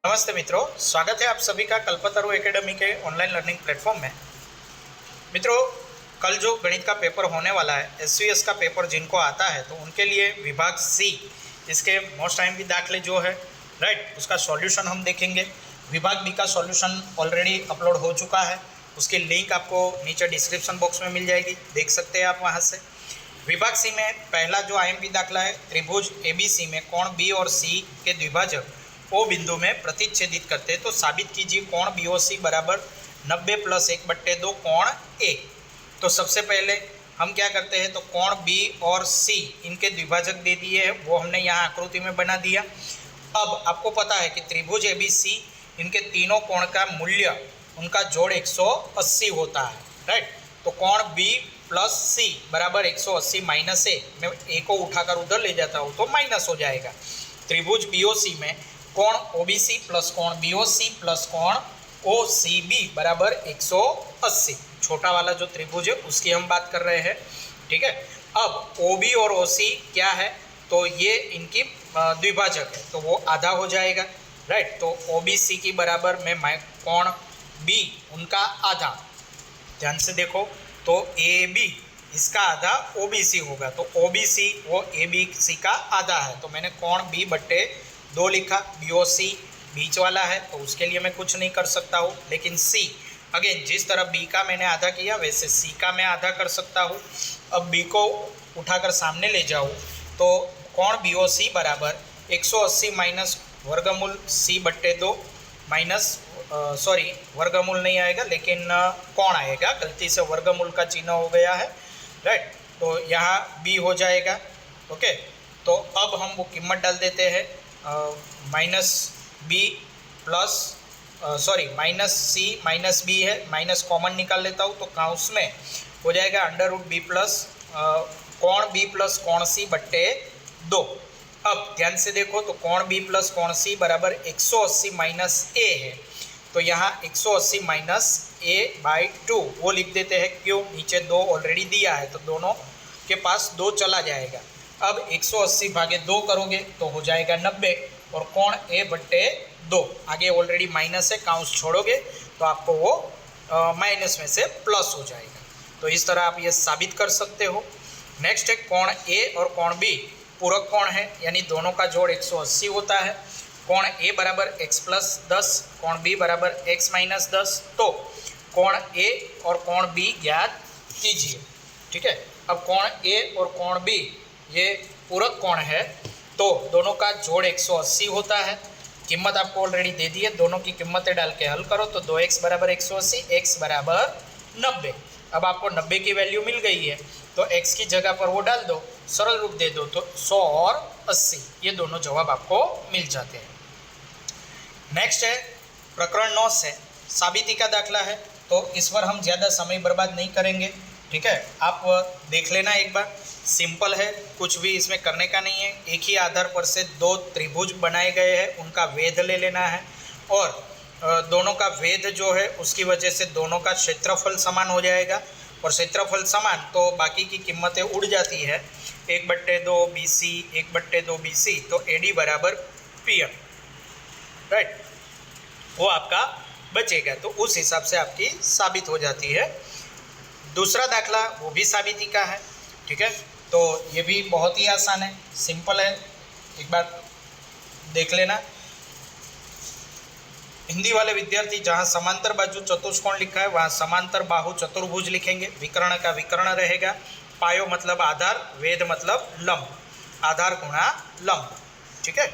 नमस्ते मित्रों, स्वागत है आप सभी का कल्पतरु एकेडमी के ऑनलाइन लर्निंग प्लेटफॉर्म में। मित्रों, कल जो गणित का पेपर होने वाला है, एसवीएस का पेपर जिनको आता है तो उनके लिए विभाग सी इसके मोस्ट टाइम भी दाखले जो है राइट, उसका सॉल्यूशन हम देखेंगे। विभाग बी का सॉल्यूशन ऑलरेडी अपलोड हो चुका है, उसकी लिंक आपको नीचे डिस्क्रिप्शन बॉक्स में मिल जाएगी, देख सकते हैं आप वहाँ से। विभाग सी में पहला जो आईएमपी दाखला है, त्रिभुज एबीसी में कोण बी और सी के द्विभाजक ओ बिंदु में प्रतिच्छेदित करते हैं तो साबित कीजिए कोण बीओसी बराबर 90 + 1/2 कोण ए। तो सबसे पहले हम क्या करते हैं, तो कोण बी और सी इनके द्विभाजक दे दिए हैं, वो हमने यहाँ आकृति में बना दिया। अब आपको पता है कि त्रिभुज एबीसी इनके तीनों कोण का मूल्य उनका जोड़ 180 होता है राइट। तो कोण बी प्लस सी बराबर 180 माइनस ए, मैं ए को उठाकर उधर ले जाता हूँ तो माइनस हो जाएगा। त्रिभुज बीओसी में कोण ओबीसी प्लस कोण बीओसी प्लस कोण ओसीबी बराबर 180, छोटा वाला जो त्रिभुज है उसकी हम बात कर रहे हैं, ठीक है। अब ओबी और ओसी क्या है, तो ये इनकी द्विभाजक है तो वो आधा हो जाएगा राइट। तो ओबीसी की बराबर में कोण बी उनका आधा, ध्यान से देखो, तो ए बी इसका आधा ओबीसी होगा, तो ओबीसी वो एबीसी का आधा है, तो मैंने कोण बी बट्टे 2 लिखा। बीओसी बीच वाला है तो उसके लिए मैं कुछ नहीं कर सकता हूँ, लेकिन सी अगेन जिस तरह बी का मैंने आधा किया वैसे सी का मैं आधा कर सकता हूँ। अब बी को उठाकर सामने ले जाऊँ तो कोण बीओसी बराबर 180 माइनस वर्गमूल सी बट्टे 2 माइनस सॉरी वर्गमूल नहीं आएगा लेकिन कोण आएगा, गलती से वर्गमूल का चिन्ह हो गया है राइट। तो यहाँ बी हो जाएगा ओके। तो अब हम वो कीमत डाल देते हैं, minus B plus sorry minus C minus B है, माइनस कॉमन निकाल लेता हूँ तो काउंस में हो जाएगा √b प्लस कोण बी प्लस कोण सी बट्टे 2। अब ध्यान से देखो तो कोण बी प्लस कोण सी बराबर 180 माइनस ए है, तो यहाँ 180 माइनस a/2 वो लिख देते हैं, क्यों, नीचे 2 ऑलरेडी दिया है तो दोनों के पास 2 चला जाएगा। अब 180 भागे 2 करोगे तो हो जाएगा 90 और कोण ए बट्टे 2, आगे ऑलरेडी माइनस है, काउंस छोड़ोगे तो आपको वो माइनस में से प्लस हो जाएगा। तो इस तरह आप ये साबित कर सकते हो। नेक्स्ट है कोण ए और कोण बी पूरक कोण है, यानी दोनों का जोड़ 180 होता है। कोण ए बराबर x + 10, कोण बी बराबर x - 10, तो कोण ए और कोण बी ज्ञात कीजिए, ठीक है। अब कोण ए और कोण बी ये पूरक कोण है तो दोनों का जोड़ 180 होता है। कीमत आपको ऑलरेडी दे दी है, दोनों की कीमतें डाल के हल करो तो 2x बराबर 180, x बराबर 90। अब आपको 90 की वैल्यू मिल गई है तो x की जगह पर वो डाल दो, सरल रूप दे दो तो 100 और 80 ये दोनों जवाब आपको मिल जाते हैं। नेक्स्ट है प्रकरण 9 से साबिती का दाखला है, तो इस पर हम ज़्यादा समय बर्बाद नहीं करेंगे, ठीक है। आप देख लेना एक बार, सिंपल है, कुछ भी इसमें करने का नहीं है। एक ही आधार पर से 2 त्रिभुज बनाए गए हैं, उनका वेध ले लेना है और दोनों का वेध जो है उसकी वजह से दोनों का क्षेत्रफल समान हो जाएगा और क्षेत्रफल समान तो बाकी की कीमतें उड़ जाती है। 1/2 BC 1/2 BC तो AD बराबर PM राइट, वो आपका बचेगा, तो उस हिसाब से आपकी साबित हो जाती है। दूसरा दाखला वो भी साबिती का है, ठीक है। तो ये भी बहुत ही आसान है, सिंपल है, एक बार देख लेना। हिंदी वाले विद्यार्थी जहाँ समांतर बाजू चतुष्कोण लिखा है वहाँ समांतर बाहु चतुर्भुज लिखेंगे, विकर्ण का विकर्ण रहेगा, पायो मतलब आधार, वेध मतलब लंब, आधार गुणा लंब, ठीक है।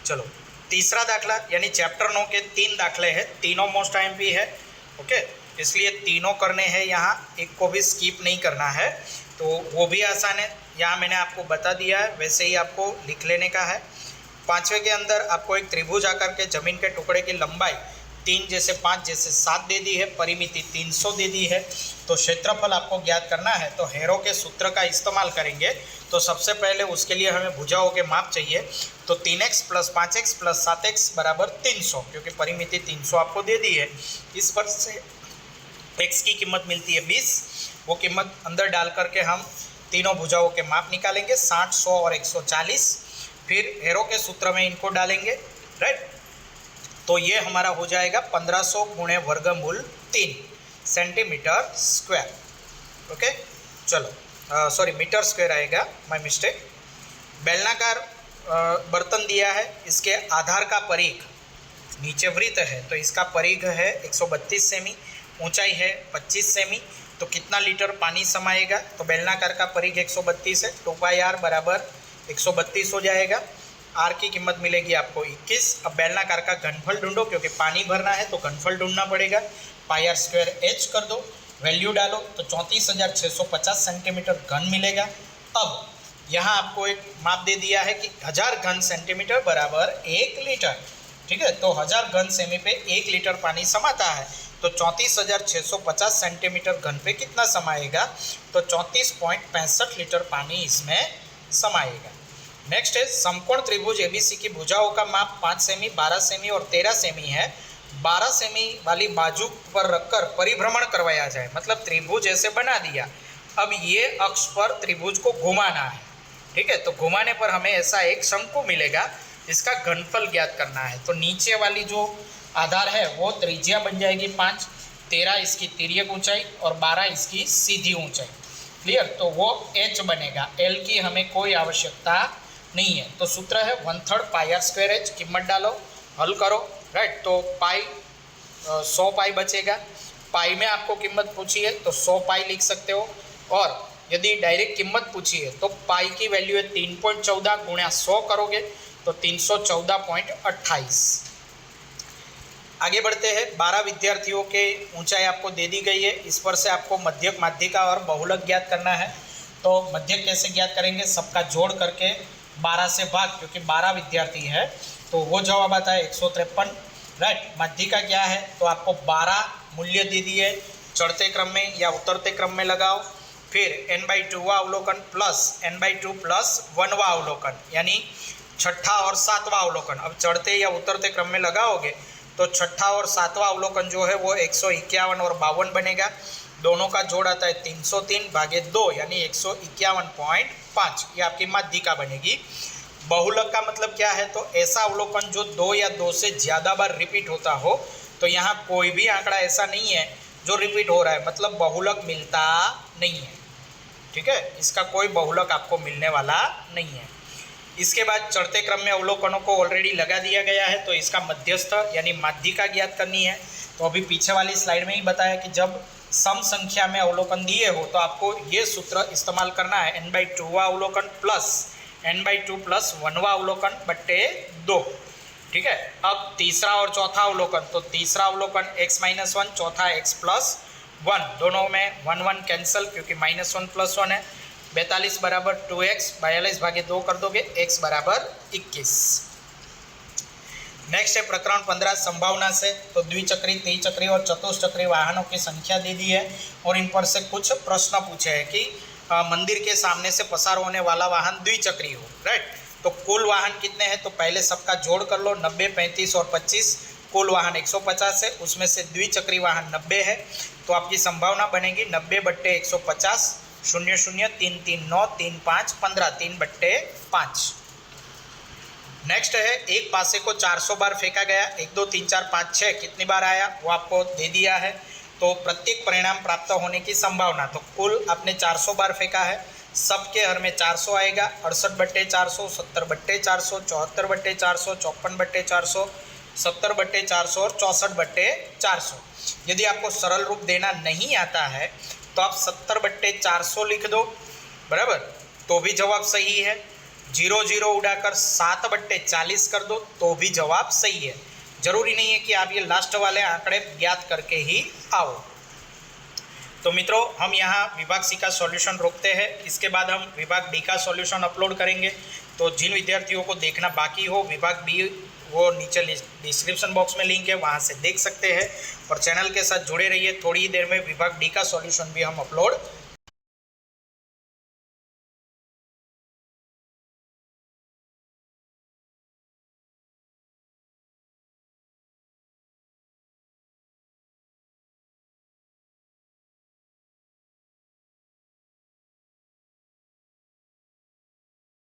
चलो तीसरा दाखला, यानी चैप्टर 9 के 3 दाखले हैं, तीनों मोस्ट आईएमपी है ओके, इसलिए तीनों करने हैं, यहाँ एक को भी स्किप नहीं करना है, तो वो भी आसान है। यहाँ मैंने आपको बता दिया है, वैसे ही आपको लिख लेने का है। 5वें के अंदर आपको एक त्रिभुज आकार के जमीन के टुकड़े की लंबाई 3 जैसे 5 जैसे 7 दे दी है, परिमिति 300 दे दी है, तो क्षेत्रफल आपको ज्ञात करना है। तो हेरो के सूत्र का इस्तेमाल करेंगे, तो सबसे पहले उसके लिए हमें भुजाओं के माप चाहिए, तो 3x + 5x + 7x बराबर 300, क्योंकि परिमिति 300 आपको दे दी है। इस पर से x की कीमत मिलती है 20, वो कीमत अंदर डाल करके हम तीनों भुजाओं के माप निकालेंगे, 60, 100 और 140, फिर हेरो के सूत्र में इनको डालेंगे राइट। तो ये हमारा हो जाएगा 1500 गुणे वर्गमूल 3 सेंटीमीटर स्क्वायर। ओके, चलो सॉरी मीटर स्क्वायर आएगा, माय मिस्टेक। बेलनाकार बर्तन दिया है, इसके आधार का परिघ नीचे वृत्त है तो इसका परिघ है 132 सेमी, ऊंचाई है 25 सेमी। तो कितना लीटर पानी समाएगा? तो बेलनाकार का परिघ 132 है, 2πr बराबर 132 हो जाएगा। आर की कीमत मिलेगी आपको 21। अब बेलनाकार का घनफल ढूंढो, क्योंकि पानी भरना है तो घनफल ढूंढना पड़ेगा। πr स्क्वायर h कर दो, वैल्यू डालो तो 34,650 सेंटीमीटर घन मिलेगा। अब यहाँ आपको एक माप दे दिया है कि 1000 घन सेंटीमीटर बराबर 1 लीटर। ठीक है, तो 1000 घन सेमी पे 1 लीटर पानी समाता है, तो 34,650 सेंटीमीटर घन पे कितना समाएगा? तो 34.65 लीटर पानी इसमें समाएगा। नेक्स्ट है समकोण त्रिभुज एबीसी की भुजाओं का माप 5 सेमी, 12 सेमी और 13 सेमी है। 12 सेमी वाली बाजू पर रखकर परिभ्रमण करवाया जाए, मतलब त्रिभुज ऐसे बना दिया, अब ये अक्ष पर त्रिभुज को घुमाना है। ठीक है, तो घुमाने पर हमें ऐसा एक शंकु मिलेगा, इसका घनफल ज्ञात करना है। तो नीचे वाली जो आधार है वो त्रिज्या बन जाएगी 5, 13 इसकी तिर्यक ऊंचाई और 12 इसकी सीधी ऊंचाई। क्लियर, तो वो h बनेगा, l की हमें कोई आवश्यकता नहीं है। तो सूत्र है 1/3 πr स्क्वायर h, कीमत डालो, हल करो, राइट। तो पाई 100 पाई बचेगा, पाई में आपको कीमत पूछी है तो 100 पाई लिख सकते हो, और यदि डायरेक्ट कीमत पूछी है तो पाई की वैल्यू है 3.14 गुणा 100 करोगे तो 314.28। आगे बढ़ते हैं। 12 विद्यार्थियों के ऊंचाई आपको दे दी गई है, इस पर से आपको मध्यक, माध्यिका और बहुलक ज्ञात करना है। तो मध्यक कैसे ज्ञात करेंगे? सबका जोड़ करके 12 से भाग, क्योंकि 12 विद्यार्थी है तो वो जवाब आता है 153, राइट। माध्यिका क्या है? तो आपको 12 मूल्य दे दिए, चढ़ते क्रम में या उतरते क्रम में लगाओ, फिर n/2वां अवलोकन प्लस n/2 प्लस 1वां अवलोकन, यानी छठा और 7वां अवलोकन। अब चढ़ते या उतरते क्रम में लगाओगे तो छठा और 7वां अवलोकन जो है वो 151 और 52 बनेगा। दोनों का जोड़ आता है 303 भागे 2 यानी 151.5, ये आपकी माध्यिका बनेगी। बहुलक का मतलब क्या है? तो ऐसा अवलोकन जो 2 या 2 से ज़्यादा बार रिपीट होता हो। तो यहाँ कोई भी आंकड़ा ऐसा नहीं है जो रिपीट हो रहा है, मतलब बहुलक मिलता नहीं है। ठीक है, इसका कोई बहुलक आपको मिलने वाला नहीं है। इसके बाद चढ़ते क्रम में अवलोकनों को ऑलरेडी लगा दिया गया है, तो इसका मध्यस्थ यानी माध्यिका ज्ञात करनी है। तो अभी पीछे वाली स्लाइड में ही बताया कि जब सम संख्या में अवलोकन दिए हो तो आपको ये सूत्र इस्तेमाल करना है, n/2वां अवलोकन प्लस n/2 प्लस 1वां अवलोकन बट्टे 2। ठीक है, अब तीसरा और चौथा अवलोकन, तो तीसरा अवलोकन x-1, चौथा x+1, दोनों में 1 कैंसिल क्योंकि -1 + 1 है। 42 बराबर 2x, 42 भागे 2 कर दोगे, x बराबर 21। नेक्स्ट है प्रकरण 15 संभावना से। तो द्विचक्री, त्रिचक्री और चतुष्चक्री वाहनों की संख्या दे दी है और इन पर से कुछ प्रश्न पूछे हैं कि मंदिर के सामने से पसार होने वाला वाहन द्विचक्री हो, राइट। तो कुल वाहन कितने हैं? तो पहले सबका जोड़ कर लो, 90, 35 और 25, कुल वाहन 150 है, उसमें से द्विचक्री वाहन 90 है। तो आपकी संभावना बनेगी 90 बट्टे 150, 0 0 3 3 9 3 5 15, 3/5। नेक्स्ट है एक पासे को 400 बार फेंका गया, 1 2 3 4 5 6 कितनी बार आया वो आपको दे दिया है। तो प्रत्येक परिणाम प्राप्त होने की संभावना, तो कुल आपने 400 बार फेंका है, सबके हर में 400 आएगा, 68 बट्टे 400, 70 बट्टे 400, 74 बट्टे 400, 54 बट्टे 400, 70 बट्टे 400 और 64 बट्टे 400। यदि आपको सरल रूप देना नहीं आता है तो आप 70 बट्टे 400 लिख दो, बराबर, तो भी जवाब सही है। 0 0 उड़ाकर 7 बट्टे 40 कर दो तो भी जवाब सही है। जरूरी नहीं है कि आप ये लास्ट वाले आंकड़े ज्ञात करके ही आओ। तो मित्रों, हम यहाँ विभाग सी का सॉल्यूशन रोकते हैं, इसके बाद हम विभाग डी का सॉल्यूशन अपलोड करेंगे। तो जिन विद्यार्थियों को देखना बाकी हो विभाग बी, वो नीचे डिस्क्रिप्शन बॉक्स में लिंक है, वहाँ से देख सकते हैं। और चैनल के साथ जुड़े रहिए, थोड़ी ही देर में विभाग डी का सॉल्यूशन भी हम अपलोड